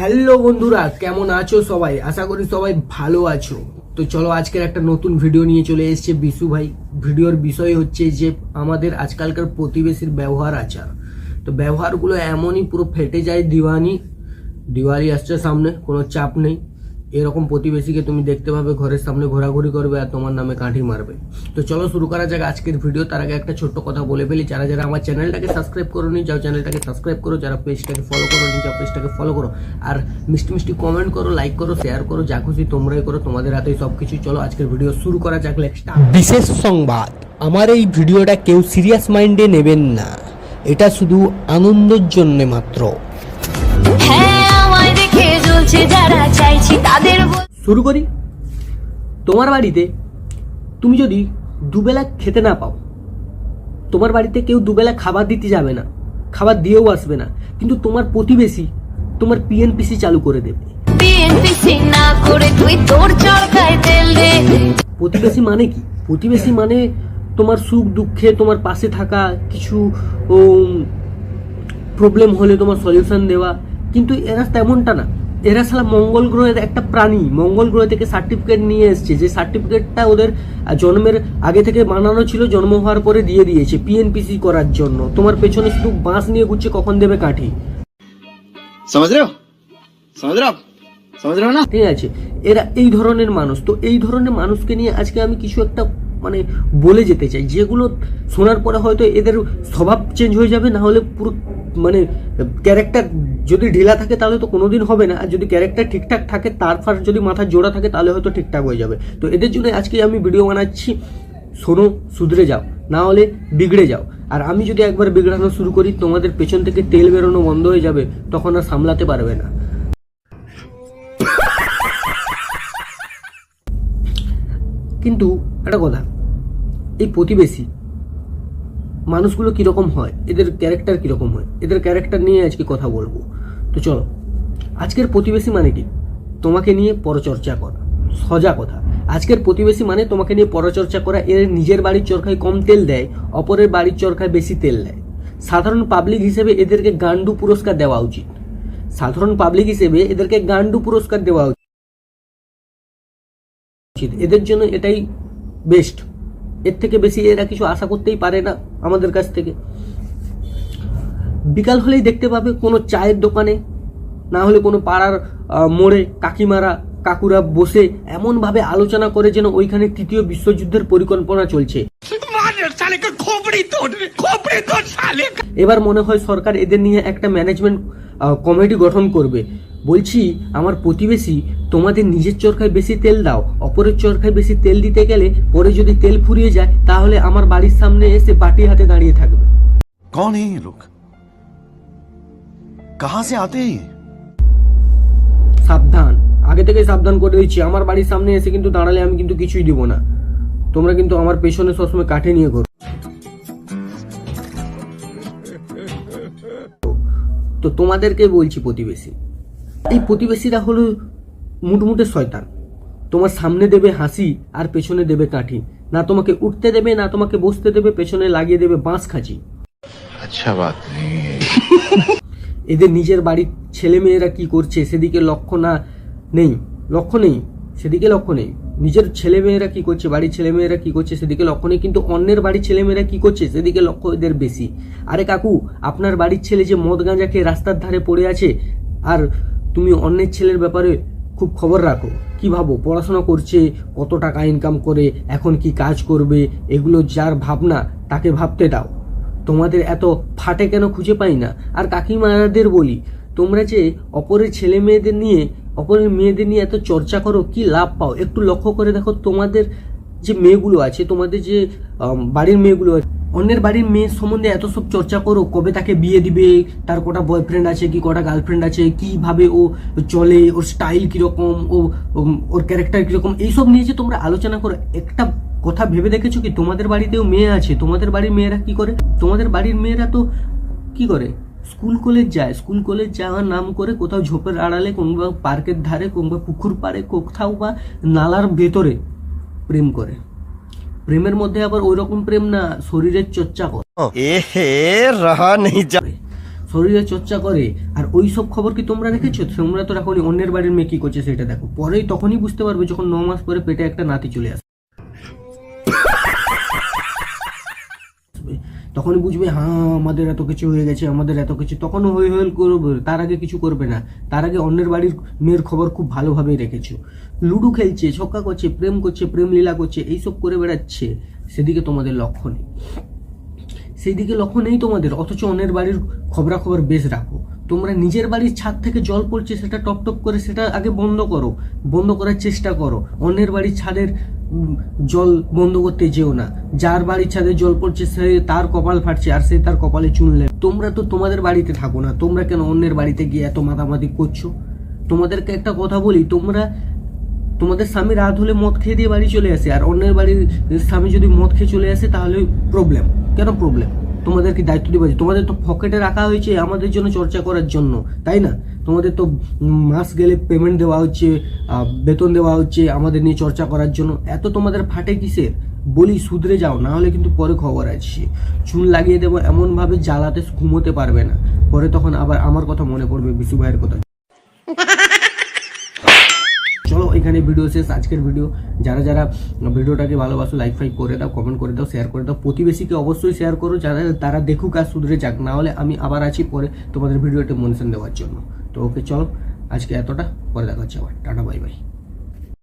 Hello বন্ধুরা, কেমন আছো সবাই? আশা করি সবাই ভালো আছো। তো চলো আজকের একটা নতুন ভিডিও নিয়ে চলে এসেছে বিশু ভাই। ভিডিওর বিষয় হচ্ছে যে আমাদের আজকালকার প্রতিবেশীর ব্যবহার আচার। তো ব্যবহারগুলো এমনই পুরো ফেটে যায় দিওয়ালি আসছে সামনে, কোনো চাপ নেই। এরকম প্রতিবেশীকে তুমি দেখতে পাবে ঘরের সামনে ঘোরাঘুরি করবে আর তোমার নামে কাঠি মারবে। তো চলো শুরু করা যাক আজকের ভিডিও। তার আগে একটা ছোট্ট কথা বলে ফেলি, যারা যারা আমার চ্যানেলটাকে সাবস্ক্রাইব করোনি যাও চ্যানেলটাকে সাবস্ক্রাইব করো, যারা পেজটাকে ফলো করোনি যাও পেজটাকে ফলো করো, আর মিষ্টি মিষ্টি কমেন্ট করো, লাইক করো, শেয়ার করো, যা খুশি তোমরাই করো, তোমাদের হাতেই সব কিছু। চলো আজকের ভিডিও শুরু করা যাক। বিশেষ সংবাদ, আমার এই ভিডিওটা কেউ সিরিয়াস মাইন্ডে নেবেন না, এটা শুধু আনন্দের জন্য মাত্র। শুরু করি। তোমার বাড়িতে তুমি যদি দুবেলা খেতে না পাও, তোমার বাড়িতে কেউ দুবেলা খাবার দিতে যাবে না, খাবার দিয়েও আসবে না, কিন্তু তোমার প্রতিবেশী তোমার পিএনপিসি চালু করে দেবে। প্রতিবেশী মানে কি? প্রতিবেশী মানে তোমার সুখ দুঃখে তোমার পাশে থাকা, কিছু প্রবলেম হলে তোমার সলিউশন দেওয়া। কিন্তু এরা তেমনটা না, এরা সালা মঙ্গল গ্রহের একটা প্রাণী, মঙ্গল গ্রহ থেকে সার্টিফিকেট নিয়ে এসছে, যে সার্টিফিকেটটা ওদের জন্মের আগে থেকে বানানো ছিল, জন্ম হওয়ার পরে দিয়ে দিয়েছে পিএনপিসি করার জন্য। তোমার পেছনে শুধু বাঁশ নিয়ে ঘুরছে কখন দেবে কাঠি। समझ रहे हो ना? ঠিক আছে, এরা এই ধরনের মানুষ। তো এই ধরনের মানুষকে নিয়ে আজকে আমি কিছু একটা মানে বলে যেতে চাই, যেগুলো শোনার পরে হয়তো এদের স্বভাব চেঞ্জ হয়ে যাবে, না হলে পুরো মানে ক্যারেক্টার যদি ঢিলা থাকে তাহলে তো কোনোদিন হবে না, আর যদি ক্যারেক্টার ঠিকঠাক থাকে, তারপর যদি মাথা জোড়া থাকে তাহলে হয়তো ঠিকঠাক হয়ে যাবে। তো এদের জন্য আজকে আমি ভিডিও বানাচ্ছি। শোনো, শুধরে যাও, না হলে বিগড়ে যাও। আর আমি যদি একবার বিগড়ানো শুরু করি, তোমাদের পেছন থেকে তেল বেরোনো বন্ধ হয়ে যাবে, তখন আর সামলাতে পারবে না। কিন্তু একটা কথা, এই প্রতিবেশী মানুষগুলো কীরকম হয়, এদের ক্যারেক্টার কীরকম হয়, এদের ক্যারেক্টার নিয়ে আজকে কথা বলবো। তো চলো, আজকের প্রতিবেশী মানে কি? তোমাকে নিয়ে পরচর্চা করা। সোজা কথা, আজকের প্রতিবেশী মানে তোমাকে নিয়ে পরচর্চা করা। এর নিজের বাড়ির চরকায় কম তেল দেয়, অপরের বাড়ির চরকায় বেশি তেল দেয়। সাধারণ পাবলিক হিসেবে এদেরকে গান্ডু পুরস্কার দেওয়া উচিত। সাধারণ পাবলিক হিসেবে এদেরকে গান্ডু পুরস্কার দেওয়া উচিত। এদের জন্য এটাই বেস্ট। এর থেকে বেশি এরা কিছু আশা করতেই পারে না আমাদের কাছ থেকে। বিকাল হলেই দেখতে পাবে কোনো চায়ের দোকানে, না হলে কোনো পাড়ার মোড়ে কাকিমারা কাকুরা বসে এমনভাবে আলোচনা করে যেন ওইখানে তৃতীয় বিশ্বযুদ্ধের পরিকল্পনা চলছে। এবার মনে হয় সরকার এদের নিয়ে একটা ম্যানেজমেন্ট কমিটি গঠন করবে। বলছি, আমার প্রতিবেশী তোমাদের নিজের চরকায় বেশি তেল দাও, অপরের চরকায় বেশি তেল দিতে গেলে পরে যদি তেল ফুরিয়ে যায়, তাহলে আমার বাড়ির সামনে এসে বাটি হাতে দাঁড়িয়ে থাকবে। कौन है ये लोग? कहां से आते हैं? সাবধান, আগে থেকে সাবধান করে দিচ্ছি, আমার বাড়ির সামনে এসে কিন্তু দাঁড়ালে আমি কিন্তু কিছুই দিব না। তোমরা কিন্তু আমার পেছনে সবসময় কাঠে নিয়ে ঘোরো। তো তোমাদেরকে বলছি প্রতিবেশী, এই প্রতিবেশীরা হলো মুটমুটে শয়তান। তোমার সামনে দেবে হাসি আর পেছনে দেবে কাঠি, না তোমাকে উঠতে দেবে না তোমাকে বসতে দেবে, পেছনে লাগিয়ে দেবে বাঁশ খাঁচি। अच्छा बात नहीं है। এদের নিজের বাড়ির ছেলে মেয়েরা কি করছে সেদিকে লক্ষ্য নেই, সেদিকে লক্ষ্য নেই। নিজের ছেলে মেয়েরা কি করছে, বাড়ির ছেলে মেয়েরা কি করছে সেদিকে লক্ষ্য নেই, কিন্তু অন্যের বাড়ির ছেলে মেয়েরা কি করছে সেদিকে লক্ষ্য এদের বেশি। আরে কাকু, আপনার বাড়ির ছেলে যে মদ গাঁজা খেয়ে রাস্তার ধারে পড়ে আছে, আর তুমি অন্যের ছেলের ব্যাপারে খুব খবর রাখো, কি ভাবো পড়াশোনা করছে, কত টাকা ইনকাম করে, এখন কি কাজ করবে, এগুলো যার ভাবনা তাকে ভাবতে দাও। তোমাদের এত ফাটে কেন খুঁজে পাই না। আর কাকিমাদের বলি, তোমরা যে অপরের ছেলে মেয়েদের নিয়ে, অপরের মেয়েদের নিয়ে এত চর্চা করো, কি লাভ পাও? একটু লক্ষ্য করে দেখো, তোমাদের যে মেয়েগুলো আছে, তোমাদের যে বাড়ির মেয়েগুলো আছে, অন্যের বাড়ির মেয়ের সম্বন্ধে এত সব চর্চা করো, কবে তাকে বিয়ে দিবে, তার কটা বয়ফ্রেন্ড আছে কি কটা গার্লফ্রেন্ড আছে, কিভাবে ও চলে, ওর স্টাইল কিরকম, ওর ক্যারেক্টার কিরকম, এইসব নিয়ে যে তোমরা আলোচনা করো। একটা কথা ভেবে দেখেছো কি, তোমাদের বাড়িতেও মেয়ে আছে, তোমাদের বাড়ির মেয়েরা কি করে? তোমাদের বাড়ির মেয়েরা তো কি করে, স্কুল কলেজ যায়, স্কুল কলেজ যাওয়ার নাম করে কোথাও ঝোপের আড়ালে, কোনবা পার্কের ধারে, কোনবা পুকুর পাড়ে, কোথাও বা নালার ভেতরে প্রেম করে। প্রেমের মধ্যে আবার ওই রকম প্রেম না, শরীরের চর্চা করে। শরীরে চর্চা করে, আর ওই সব খবর কি তোমরা রেখেছো? তোমরা তো এখনই অন্যের বাড়ির মেয়ে কি করছে সেটা দেখো, পরেই তখনই বুঝতে পারবে যখন 9 মাস পরে পেটে একটা নাতি চলে আসবে, তখনই বুঝবে হ্যাঁ আমাদের এত কিছু হয়ে গেছে, আমাদের এত কিছু, তখনও হই হই করবে, তার আগে কিছু করবে না। তার আগে অন্যের বাড়ির মেয়ের খবর খুব ভালোভাবেই রেখেছো। লুডো খেলছে, ছক্কা করছে, প্রেম লীলা করছে, এইসব করে বেড়াচ্ছে, সেদিকে তোমাদের লক্ষ্য নেই, সেই দিকে লক্ষ্য নেই তোমাদের, অথচ অন্যের বাড়ির খবরাখবর বেশ রাখো। তোমরা নিজের বাড়ির ছাদ থেকে জল পড়ছে সেটা টপ টপ করে সেটা আগে বন্ধ করো, বন্ধ করার চেষ্টা করো। অন্যের বাড়ির ছাদের জল বন্ধ করতে যেও না। যার বাড়ির ছাদে জল পড়ছে সে তার কপাল ফাটছে আর সে তার কপালে চুনলে। তোমরা তো তোমাদের বাড়িতে থাকো না, তোমরা কেন অন্যের বাড়িতে গিয়ে এত মাতামাতি করছো? তোমাদেরকে একটা কথা বলি, তোমাদের স্বামী রাত হলে মদ খেয়ে দিয়ে বাড়ি চলে আসে, আর অন্যের বাড়ির স্বামী যদি মদ খেয়ে চলে আসে তাহলে প্রবলেম। কেন প্রবলেম? তোমাদের কি দায়িত্ব দিবা? তোমাদের তো পকেটে রাখা হয়েছে আমাদের জন্য, চর্চা করার জন্য, তাই না? তোমাদের তো মাস গেলে পেমেন্ট দেওয়া হচ্ছে, বেতন দেওয়া হচ্ছে আমাদের নিয়ে চর্চা করার জন্য। এত তোমাদের ফাটে কিসের? বলি শুধরে যাও, না হলে কিন্তু পরে খবর আছে, চুন লাগিয়ে দেবো এমনভাবে জ্বালাতে ঘুমোতে পারবে না। পরে তখন আবার আমার কথা মনে পড়বে, বিশু ভাইয়ের কথা। চলো এখানে ভিডিও শেষ, আজকের ভিডিও। যারা যারা ভিডিওটাকে ভালোবাসো লাইক ফাইক করে দাও, কমেন্ট করে দাও, শেয়ার করে দাও, প্রতিবেশীকে অবশ্যই শেয়ার করো, যারা তারা দেখুক আর শুধরে যাক, না হলে আমি আবার আছি পরে তোমাদের ভিডিওতে মেনশন দেওয়ার জন্য। তো ওকে চলো আজকে এতটা, পরে দেখা হচ্ছে আবার, টাটা বাই বাই।